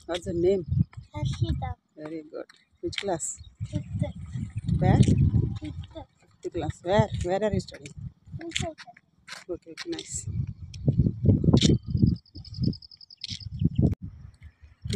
What's the name? Harshita. Very good. Which class? Fifth. Where? Fifth. Fifth class. Where are you studying? Okay. Okay, nice.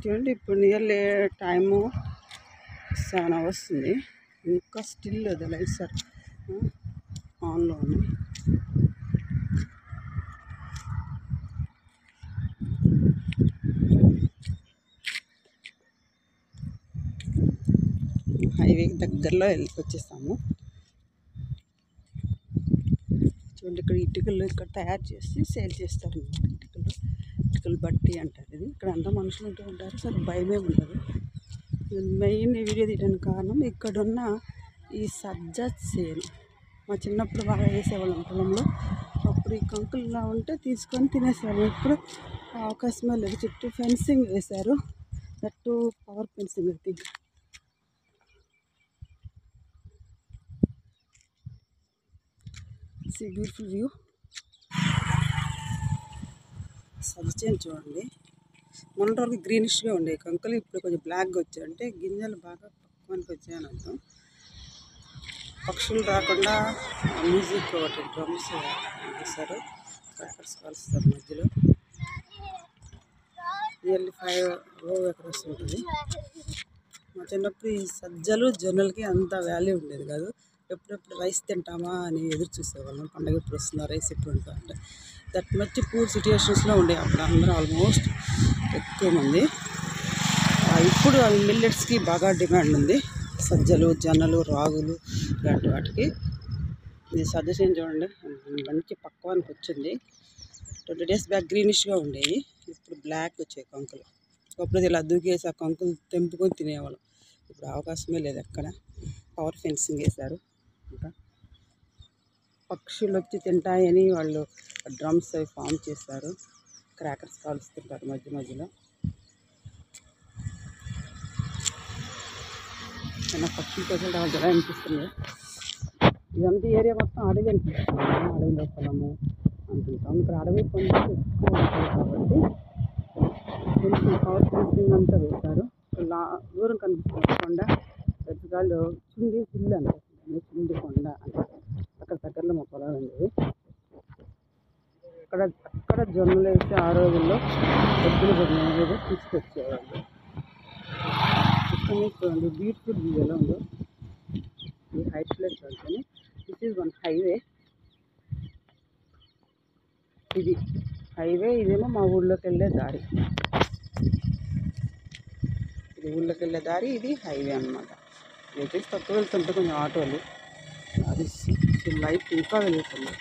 చూడండి ఇప్పుడు nearly time 7 hours ఉంది. ఇంకా still అది lights ఆన్లో ఉన్నాయి. హైవేకి దగ్గరలో వచ్చేస్తాము. చూడండి ఇక్కడ ఇటుకలు ఇక్కడ తయారు చేసి సేల్ చేస్తారు. ఇటుకలు బట్టి అంటారు. ఇది ఇక్కడ అంతా మనుషులు ఉంటూ ఉంటారు. అసలు భయమే ఉండదు. మెయిన్ వీడియో తీయడానికి కారణం ఇక్కడున్న ఈ సజ్జ చేను. మా చిన్నప్పుడు బాగా వేసేవాళ్ళం పొలంలో. అప్పుడు ఈ కంకులులా ఉంటే తీసుకొని తినేసేవాళ్ళం. ఇప్పుడు అవకాశమే లేదు. చుట్టూ ఫెన్సింగ్ వేశారు. That power fencing. I think it's a beautiful view. సజ్జ చేను చూడండి. మొన్న వరకు గ్రీనిష్గా ఉండే కంకులు ఇప్పుడు కొంచెం బ్లాక్గా వచ్చాయి. అంటే గింజలు బాగా పక్వానికి వచ్చాయని అర్థం. పక్షులు రాకుండా మ్యూజిక్ ఒకటి డ్రమ్స్ వేస్తారు. క్రాకర్స్ కాలుస్తారు మధ్యలో. నియర్లీ 5 acres ఉంటుంది. మా చిన్నప్పుడు ఈ సజ్జలు జొన్నలకి అంత వాల్యూ ఉండేది కాదు. ఎప్పుడెప్పుడు రైస్ తింటామా అని ఎదురు చూసేవాళ్ళం. పండగ ఎప్పుడు వస్తుందా, రైస్ ఎప్పుడు ఉంటుందా అంటే. దట్ మచ్ పూర్ సిచ్యుయేషన్స్లో ఉండే అప్పుడు అందరూ ఆల్మోస్ట్ ఎక్కువ మంది. ఇప్పుడు అవి మిల్లెట్స్కి బాగా డిమాండ్ ఉంది. సజ్జలు, జొన్నలు, రాగులు ఇలాంటి వాటికి. ఇది సజ్జ చేను చూడండి మంచి పక్వానికి వచ్చింది. 20 days బ్యాక్ గ్రీనిష్గా ఉండేవి. ఇప్పుడు బ్లాక్ వచ్చాయి కంకులు. అప్పుడు ఇలా దూకేసి ఆ కంకులు తెంపుకొని తినేవాళ్ళం. ఇప్పుడు అవకాశమే లేదు. ఎక్కడ పవర్ ఫెన్సింగ్ వేశారు. ఇంకా పక్షులు వచ్చి తింటాయని వాళ్ళు డ్రమ్స్ అవి ఫామ్ చేస్తారు. క్రాకర్స్ కాలుస్తుంటారు మధ్య మధ్యలో. చిన్న పక్షులు కోసం చాలా అనిపిస్తుంది. ఇదంతా ఏరియా మొత్తం అడవి అనిపిస్తుంది. అడవిలో పొలము అనుకుంటాం. ఇక్కడ అడవి కొంచెం ఎక్కువ ఉంటుంది కాబట్టి కొంచెం పవర్ ఫెన్సింగ్ అంతా వేశారు. దూరం కనిపిస్తుంది కొండ. పెద్దగాళ్ళు చుండి హిల్ అంటారు. చుండి కొండ అంటారు. అక్కడ దగ్గరలో మా పొలాలు ఉండేవి. అక్కడ జొన్నలు వేసి ఆ రోజుల్లో ఎద్దులు పడిన తీసుకొచ్చేవాళ్ళు. ఇక్కడ చూడండి బ్యూటిఫుల్ వ్యూ ఎలా ఉందో. ఈ హైట్ ప్లేస్ వెళ్తాను. This is one highway. ఇది హైవే. ఇదేమో మా ఊళ్ళోకి వెళ్ళే దారి. ఇది ఊళ్ళోకి వెళ్ళే దారి. ఇది హైవే అన్నమాట. వెహికల్స్ తక్కువ వెళ్తుంటే కొంచెం ఆటోలు. అది లైట్ ఇంకా వెళ్తుంది.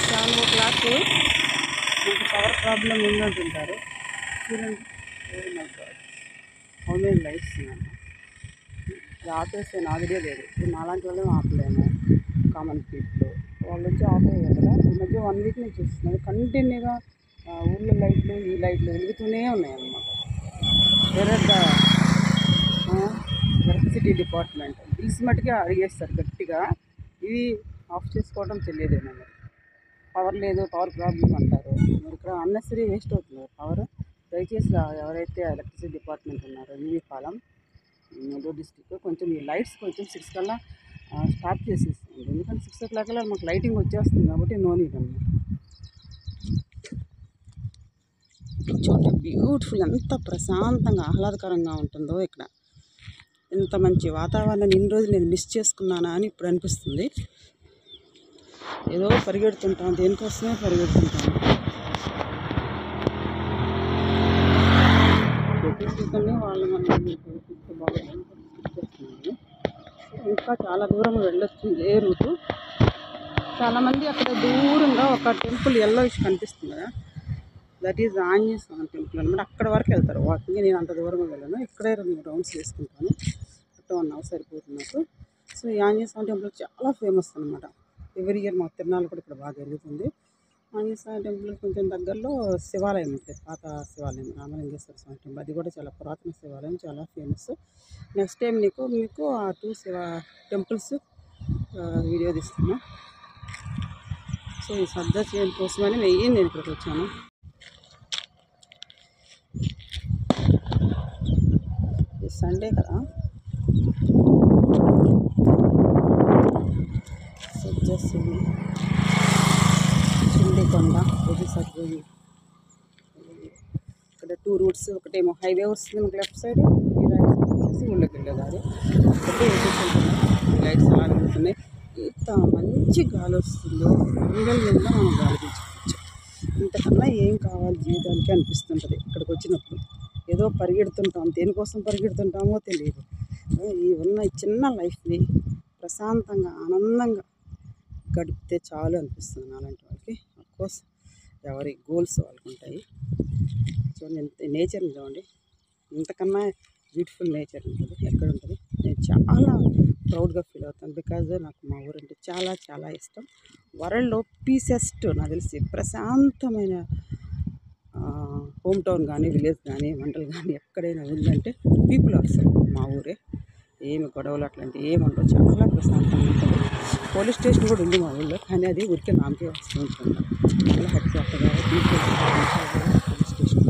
చాలా క్లాసు మనకు పవర్ ప్రాబ్లం ఉందంటుంటారు. చూడండి హౌ మెనీ లైట్స్ ఉన్నాను. ఇది ఆపేస్తే నా ఐడియా లేదు. ఇది నాలాంటి వాళ్ళేమో ఆపలేము. కామన్ పీపుల్ వాళ్ళు వచ్చి ఆపేయాలి కదా. ఈ మధ్య 1 week నుంచి వస్తున్నాయి కంటిన్యూగా. ఊళ్ళో లైట్లు ఈ లైట్లు వెలుగుతూనే ఉన్నాయి అన్నమాట. వేరే ఎలక్ట్రిసిటీ డిపార్ట్మెంట్ బిల్స్ మట్టుకే అడిగేస్తారు గట్టిగా. ఇది ఆఫ్ చేసుకోవడం తెలియదేమో. మరి పవర్ లేదు, పవర్ ప్రాబ్లం అంటారు. మరి ఇక్కడ అన్నెసరీ వేస్ట్ అవుతుంది పవర్. దయచేసి ఎవరైతే ఎలక్ట్రిసిటీ డిపార్ట్మెంట్ ఉన్నారో ఈ కాలం నెల్లూరు డిస్టిక్ కొంచెం ఈ లైట్స్ కొంచెం 6 కల్లా స్టాప్ చేసేస్తుంది. ఎందుకంటే 6 o'clock కల్లా మాకు లైటింగ్ వచ్చేస్తుంది కాబట్టి నో నీడ్ అన్నమాట. చూడండి బ్యూటిఫుల్. ఎంత ప్రశాంతంగా ఆహ్లాదకరంగా ఉంటుందో ఇక్కడ. ఎంత మంచి వాతావరణం. ఇన్ని రోజులు నేను మిస్ చేసుకున్నానా అని ఇప్పుడు అనిపిస్తుంది. ఏదో పరిగెడుతుంటాం, దేనికోసమే పరిగెడుతుంటాను. వాళ్ళు బాగా ఇంకా చాలా దూరం వెళ్ళొచ్చు. ఏ రూటు. చాలామంది అక్కడ దూరంగా ఒక టెంపుల్ ఎల్లోయిష్ కనిపిస్తుంది కదా. That is Anjaneya Swamy temple అనమాట. అక్కడ వరకు వెళ్తారు వాకింగ్. నేను అంత దూరం వెళ్ళను. ఇక్కడే 2 rounds వేసుకుంటాను. 1 hour సరిపోతుంది నాకు. సో ఈ ఆంజనేయ స్వామి టెంపుల్ చాలా ఫేమస్ అనమాట. ఎవ్రీ ఇయర్ మా తిరునాళ్ళు కూడా ఇక్కడ బాగా జరుగుతుంది. ఆంజనేయ స్వామి టెంపుల్ కొంచెం దగ్గరలో శివాలయం ఉంటుంది. పాత శివాలయం రామలింగేశ్వర స్వామి టెంపుల్. అది కూడా చాలా పురాతన శివాలయం, చాలా ఫేమస్. నెక్స్ట్ టైం మీకు ఆ 2 టెంపుల్స్ వీడియో తీస్తున్నా. సో ఈ సజ్జ చేయడం కోసమని మెయిన్ నేను ఇక్కడికి వచ్చాను. ఇది సండే కదా, సజ్జ చేయండి. చిండికొండ ఇది సజ్జ. ఇక్కడ 2 రూట్స్, ఒకటేమో హైవే వస్తుంది మనకి లెఫ్ట్ సైడ్, ఈ రైట్ సైడ్ వచ్చేసి ఊళ్ళోకి వెళ్ళేదారు. ఒకటి లైట్స్ అలా వెళ్తున్నాయి. ఎంత మంచి గాలి వస్తుందో ఊళ్ళ మీద మనం గాలి పీల్చుకోవచ్చు. ఇంతకన్నా ఏం కావాలి జీవితానికి అనిపిస్తుంటుంది ఇక్కడికి వచ్చినప్పుడు. ఏదో పరిగెడుతుంటాం, దేనికోసం పరిగెడుతుంటామో తెలియదు. ఈ ఉన్న ఈ చిన్న లైఫ్ని ప్రశాంతంగా ఆనందంగా గడిపితే చాలు అనిపిస్తుంది అలాంటి వాళ్ళకి. అఫ్కోర్స్ ఎవరి గోల్స్ వాళ్ళకు ఉంటాయి. చూడండి నేచర్ని చూడండి, ఇంతకన్నా బ్యూటిఫుల్ నేచర్ ఉంటుంది ఎక్కడ ఉంటుంది. నేను చాలా ప్రౌడ్గా ఫీల్ అవుతాను, బికాజ్ నాకు మా ఊరంటే చాలా చాలా ఇష్టం. వరల్డ్లో పీసెస్ట్ నాకు తెలిసి ప్రశాంతమైన హోమ్ టౌన్ కానీ విలేజ్ కానీ మండల్ కానీ ఎక్కడైనా ఉందంటే పీపుల్ ఆల్సో మా ఊరే. ఏమి గొడవలు అట్లాంటివి ఏమి ఉండవు, చాలా ప్రశాంతంగా ఉంటుంది. పోలీస్ స్టేషన్ కూడా ఉంది మా ఊళ్ళో, కానీ అది ఊరికే నామకే వస్తూ ఉంటుంది. మళ్ళీ హెడ్ క్వార్టర్గా పోలీస్ స్టేషన్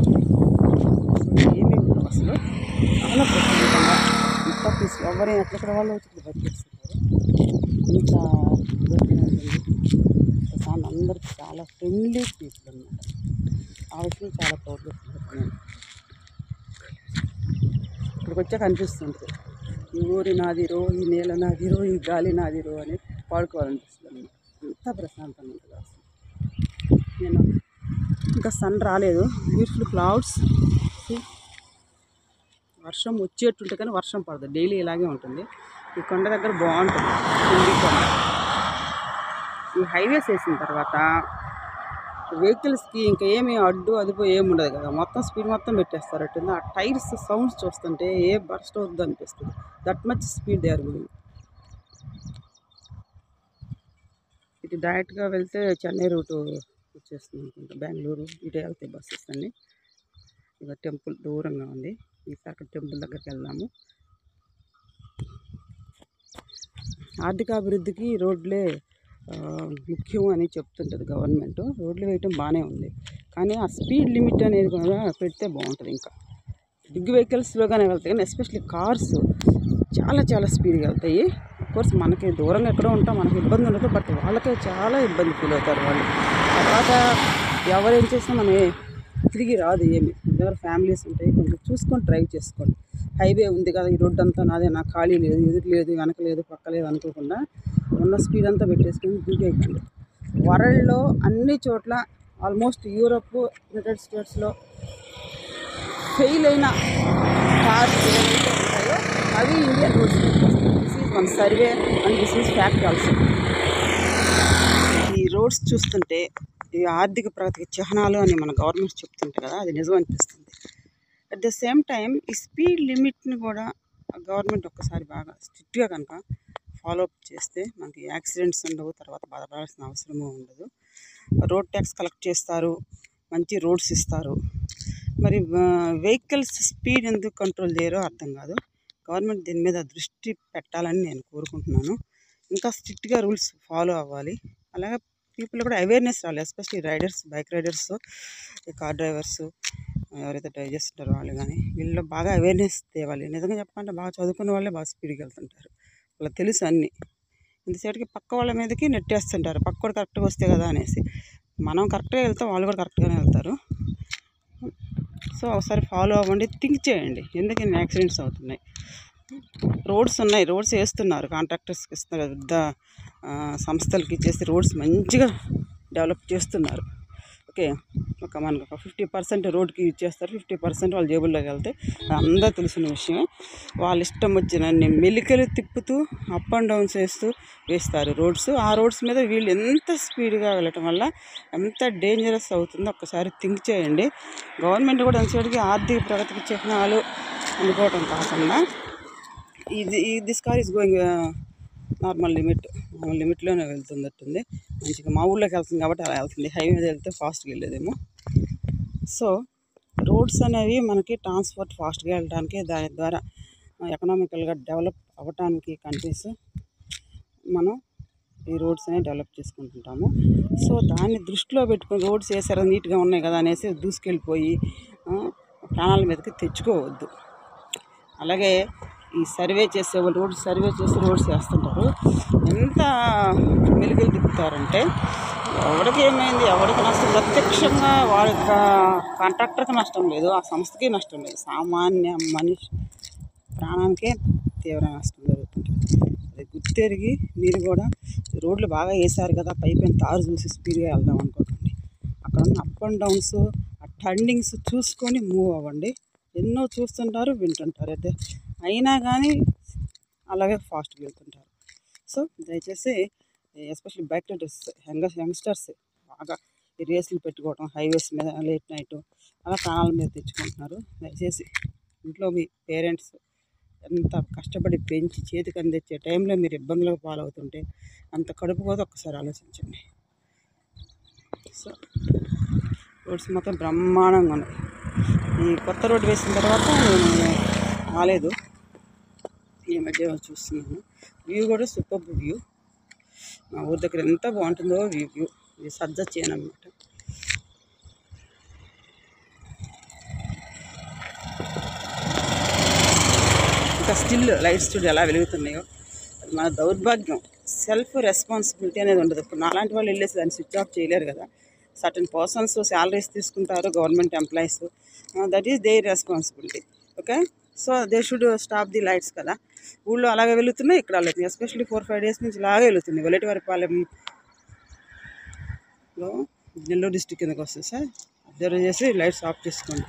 ఏమీ ఉండవు అసలు. చాలా ప్రశాంతంగా ఇంత పీస్ ఎవరైనా ఎక్కడెక్కడ వాళ్ళు వచ్చి బతికేస్తున్నారు. ఇంత ఉంటుంది ప్రశాంతం, అందరికీ చాలా ఫ్రెండ్లీ పీపుల్ అన్నమాట. ఆ విషయం చాలా ప్రౌడ్గా ఫీల్ అవుతున్నాను. ఇక్కడికి వచ్చాక అనిపిస్తుంటుంది ఈ ఊరి నాదిరో, ఈ నేల నాదిరో, ఈ గాలి నాదిరో అని పాడుకోవాలనిపిస్తుంది. అంత ప్రశాంతంగా ఉంటుంది అసలు. నేను ఇంకా సన్ రాలేదు, బ్యూటిఫుల్ క్లౌడ్స్. వర్షం వచ్చేట్టుంటే కానీ వర్షం పడదు, డైలీ ఇలాగే ఉంటుంది. ఈ కొండ దగ్గర బాగుంటుంది చిండికొండ. ఈ హైవేస్ వేసిన తర్వాత వెహికల్స్కి ఇంకా ఏమి అడ్డు అదుపు ఏమి ఉండదు కదా, మొత్తం స్పీడ్ మొత్తం పెట్టేస్తారట్టుంది. ఆ టైర్స్ సౌండ్స్ చూస్తుంటే ఏ బర్స్ట్ అవుతుంది అనిపిస్తుంది. That much speed they are going. ఇటు డైరెక్ట్గా వెళ్తే చెన్నై రూటు వచ్చేస్తుంది అనుకుంటా, బెంగళూరు ఇటు వెళ్తాయి బస్సెస్ అన్నీ. ఇక టెంపుల్ దూరంగా ఉంది, ఈసారి అక్కడ టెంపుల్ దగ్గరికి వెళ్దాము. ఆర్థికాభివృద్ధికి రోడ్లే ముఖ్యం అని చెప్తుంటుంది గవర్నమెంట్. రోడ్లు వేయటం బాగానే ఉంది, కానీ ఆ స్పీడ్ లిమిట్ అనేది కూడా పెడితే బాగుంటుంది. ఇంకా బిగ్ వెహికల్స్లోగానే వెళ్తాయి, కానీ ఎస్పెషల్లీ కార్స్ చాలా చాలా స్పీడ్గా వెళ్తాయి. అఫ్కోర్స్ మనకి దూరంగా ఎక్కడో ఉంటాం, మనకి ఇబ్బంది ఉండదు, బట్ వాళ్ళకే చాలా ఇబ్బంది ఫీల్ అవుతారు వాళ్ళు. తర్వాత ఎవరేం చేసినా మనం తిరిగి రాదు ఏమి. దగ్గర ఫ్యామిలీస్ ఉంటాయి, కొంచెం చూసుకొని డ్రైవ్ చేసుకోండి. హైవే ఉంది కదా, ఈ రోడ్డు అంతా నాదే, నాకు ఖాళీ లేదు, ఎదురు లేదు, వెనక లేదు, పక్క లేదు అనుకోకుండా ఉన్న స్పీడ్ అంతా పెట్టేసుకొని దూకేయకండి. వరల్డ్లో అన్ని చోట్ల ఆల్మోస్ట్ యూరోప్, యునైటెడ్ స్టేట్స్లో ఫెయిల్ అయిన కార్స్ ఏవైతే ఉంటాయో అవి Indian roads. This is one survey and this is fact also. ఈ రోడ్స్ చూస్తుంటే ఈ ఆర్థిక ప్రగతికి చిహ్నాలు అని మన గవర్నమెంట్ చెప్తుంటే కదా, అది నిజం అనిపిస్తుంది. అట్ ద సేమ్ టైం ఈ స్పీడ్ లిమిట్ని కూడా గవర్నమెంట్ ఒక్కసారి బాగా స్ట్రిక్ట్గా కనుక ఫాలో అప్ చేస్తే మనకి యాక్సిడెంట్స్ ఉండవు, తర్వాత బాధపడాల్సిన అవసరమూ ఉండదు. రోడ్ ట్యాక్స్ కలెక్ట్ చేస్తారు, మంచి రోడ్స్ ఇస్తారు. మరి వెహికల్స్ స్పీడ్ ఎందుకు కంట్రోల్ చేయరో అర్థం కాదు. గవర్నమెంట్ దీని మీద దృష్టి పెట్టాలని నేను కోరుకుంటున్నాను. ఇంకా స్ట్రిక్ట్గా రూల్స్ ఫాలో అవ్వాలి. అలాగే పీపుల్ కూడా అవేర్నెస్ రావాలి, especially riders, bike riders, car drivers, ఎవరైతే డ్రైవ్ చేస్తుంటారో వాళ్ళు కానీ వీళ్ళు బాగా అవేర్నెస్ తేవాలి. నిజంగా చెప్పాలంటే బాగా చదువుకున్న వాళ్ళే బాగా స్పీడ్గా వెళ్తుంటారు, వాళ్ళకి తెలుసు అన్నీ. ఇంతసేపటికి పక్క వాళ్ళ మీదకి నెట్టేస్తుంటారు, పక్క కూడా కరెక్ట్గా వస్తే కదా అనేసి. మనం కరెక్ట్గా వెళ్తాం, వాళ్ళు కూడా కరెక్ట్గానే వెళ్తారు. సో ఒకసారి ఫాలో అవ్వండి, థింక్ చేయండి ఎందుకు ఇన్ని యాక్సిడెంట్స్ అవుతున్నాయి. రోడ్స్ ఉన్నాయి, రోడ్స్ వేస్తున్నారు, కాంట్రాక్టర్స్కి ఇస్తున్నారు, పెద్ద సంస్థలకి ఇచ్చేసి రోడ్స్ మంచిగా డెవలప్ చేస్తున్నారు. ఓకే, మనకు ఒక 50% రోడ్కి యూజ్ చేస్తారు, 50% వాళ్ళ జేబుల్లోకి వెళ్తాయి. అందరూ తెలిసిన విషయమే. వాళ్ళ ఇష్టం వచ్చిన మెలికలు తిప్పుతూ అప్ అండ్ డౌన్స్ వేస్తారు రోడ్స్. ఆ రోడ్స్ మీద వీళ్ళు ఎంత స్పీడ్గా వెళ్ళటం వల్ల ఎంత డేంజరస్ అవుతుందో ఒక్కసారి థింక్ చేయండి. గవర్నమెంట్ కూడా అంతసేటికి ఆర్థిక ప్రగతికి చిహ్నాలు అనుకోవటం కాకుండా this car is going normal లిమిట్లోనే వెళ్తున్నట్టుంది. మంచిగా మా ఊళ్ళోకి వెళ్తుంది కాబట్టి అలా వెళ్తుంది, హైవే మీద వెళ్తే ఫాస్ట్గా వెళ్ళేదేమో. సో రోడ్స్ అనేవి మనకి ట్రాన్స్పోర్ట్ ఫాస్ట్గా వెళ్ళడానికి, దాని ద్వారా ఎకనామికల్గా డెవలప్ అవ్వటానికి కంట్రీస్ మనం ఈ రోడ్స్ అనేవి డెవలప్ చేసుకుంటుంటాము. సో దాన్ని దృష్టిలో పెట్టుకొని రోడ్స్ వేసారా నీట్గా ఉన్నాయి కదా అనేసి దూసుకెళ్ళిపోయి ప్రాణాల మీదకి తెచ్చుకోవద్దు. అలాగే ఈ సర్వే చేసే వాళ్ళు రోడ్స్ వేస్తుంటారు. ఎంత మెలుగులు తిప్పుతారంటే ఎవరికి ఏమైంది, ఎవరికి నష్టం, ప్రత్యక్షంగా వాళ్ళ కాంట్రాక్టర్కి నష్టం లేదు, ఆ సంస్థకి నష్టం లేదు, సామాన్య మనిషి ప్రాణానికే తీవ్ర నష్టం జరుగుతుంటుంది. అది గుర్తెరిగి మీరు కూడా రోడ్లు బాగా వేసారు కదా పైపైన తారు చూసి స్పీడ్గా వెళ్దాం అనుకోకండి. అక్కడ ఉన్న అప్ అండ్ డౌన్స్, ఆ టర్నింగ్స్ చూసుకొని మూవ్ అవ్వండి. ఎన్నో చూస్తుంటారు, వింటుంటారు, అయితే అయినా కానీ అలాగే ఫాస్ట్గా వెళ్తుంటారు. సో దయచేసి ఎస్పెషల్లీ బైక్ రైడర్స్, యంగ్స్టర్స్ బాగా ఈ రేసులు పెట్టుకోవడం హైవేస్ మీద లేట్ నైట్ అలా ప్రాణాల మీద తెచ్చుకుంటున్నారు. దయచేసి ఇంట్లో మీ పేరెంట్స్ ఎంత కష్టపడి పెంచి చేతికి అందించే టైంలో మీరు ఇబ్బందులకు పాలవుతుంటే అంత కడుపు కూడా ఒక్కసారి ఆలోచించండి. సో రోడ్స్ మొత్తం బ్రహ్మాండంగా ఉన్నాయి. ఈ కొత్త రోడ్డు వేసిన తర్వాత నేను రాలేదు, ఈ మధ్య చూస్తున్నాను. వ్యూ కూడా సూపర్ వ్యూ. మా ఊరి దగ్గర ఎంత బాగుంటుందో వ్యూ. ఇది సజ్జ చేను అనమాట. ఇంకా స్టిల్ లైట్స్ చూడు ఎలా వెలుగుతున్నాయో. అది మన దౌర్భాగ్యం. సెల్ఫ్ రెస్పాన్సిబిలిటీ అనేది ఉండదు. ఇప్పుడు నాలాంటి వాళ్ళు వెళ్ళేసి దాన్ని స్విచ్ ఆఫ్ చేయలేరు కదా. సర్టన్ పర్సన్స్ శాలరీస్ తీసుకుంటారు, government employees, that is there responsibility. Okay, so they should stop the lights కదా. ఊళ్ళో అలాగే వెళుతున్నాయి, ఇక్కడ వెళుతున్నాయి. ఎస్పెషల్లీ 4-5 days నుంచి ఇలాగే వెళుతున్నాయి. వెల్లటివారిపాలెంలో నెల్లూరు డిస్ట్రిక్ట్ కిందకి వస్తుంది సార్. అబ్జర్వ్ చేసి లైట్స్ ఆఫ్ చేసుకోండి.